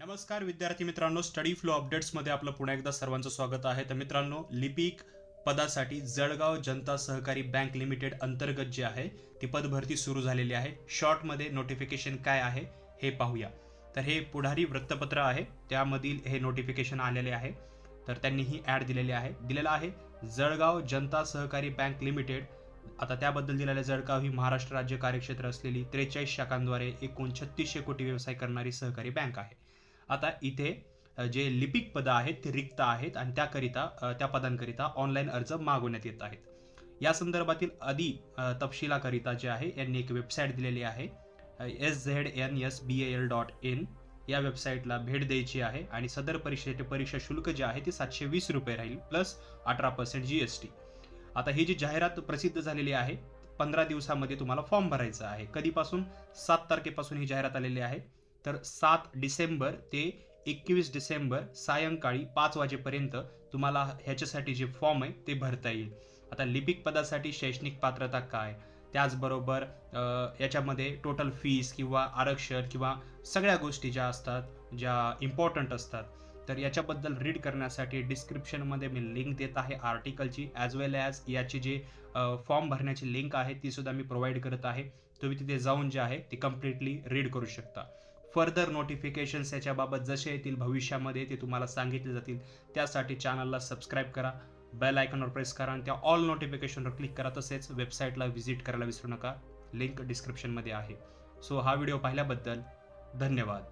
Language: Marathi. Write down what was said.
नमस्कार विद्यार्थी मित्रांनो, स्टडी फ्लो अपडेट्समध्ये आपलं पुन्हा एकदा सर्वांचं स्वागत आहे. तर मित्रांनो, लिपिक पदासाठी जळगाव जनता सहकारी बँक लिमिटेड अंतर्गत जे आहे ती पदभरती सुरू झालेली आहे. शॉर्टमध्ये नोटिफिकेशन काय आहे हे पाहूया. तर हे पुढारी वृत्तपत्र आहे, त्यामधील हे नोटिफिकेशन आलेले आहे. तर त्यांनी ही ॲड दिलेला आहे जळगाव जनता सहकारी बँक लिमिटेड. आता त्याबद्दल दिलेलं जळगाव ही महाराष्ट्र राज्य कार्यक्षेत्र असलेली 43 शाखांद्वारे एकूण 3600 कोटी व्यवसाय करणारी सहकारी बँक आहे. आता इथे जे लिपिक पद आहेत ते रिक्त आहेत आणि त्या पदांकरिता ऑनलाईन अर्ज मागवण्यात येत आहेत. या संदर्भातील तपशिलाकरिता जे आहे यांनी एक वेबसाईट दिलेली आहे sznsbal.in. या वेबसाईटला भेट द्यायची आहे आणि सदर परीक्षा शुल्क जे आहे ते 720 रुपये राहील प्लस 18% GST. आता ही जी जाहिरात प्रसिद्ध झालेली आहे 15 दिवसामध्ये तुम्हाला फॉर्म भरायचा आहे. कधीपासून? 7 तारखेपासून ही जाहिरात आलेली आहे. तर 7 डिसेंबर ते 21 डिसेंबर सायंकाळी 5 वाजेपर्यंत तुम्हाला ह्याच्यासाठी जे फॉर्म आहे ते भरता येईल. आता लिपिक पदासाठी शैक्षणिक पात्रता काय, त्याचबरोबर याच्यामध्ये टोटल फीस किंवा आरक्षण किंवा सगळ्या गोष्टी ज्या असतात, ज्या इम्पॉर्टंट असतात, तर याच्याबद्दल रीड करण्यासाठी डिस्क्रिप्शनमध्ये मी लिंक देत आहे आर्टिकलची, ॲज वेल ॲज याची जी फॉर्म भरण्याची लिंक आहे ती सुद्धा मी प्रोव्हाइड करत आहे. तुम्ही तिथे जाऊन जे आहे ती कम्प्लिटली रीड करू शकता. फर्दर नोटिफिकेशन्स याच्याबाबत जसे येतील भविष्यामध्ये ते तुम्हाला सांगितले जातील. त्यासाठी चॅनलला सबस्क्राईब करा, बेल आयकॉनवर प्रेस करा आणि त्या ऑल नोटिफिकेशनवर क्लिक करा. तसेच वेबसाईटला व्हिजिट करायला विसरू नका, लिंक डिस्क्रिप्शनमध्ये आहे. सो हा व्हिडिओ पाहिल्याबद्दल धन्यवाद.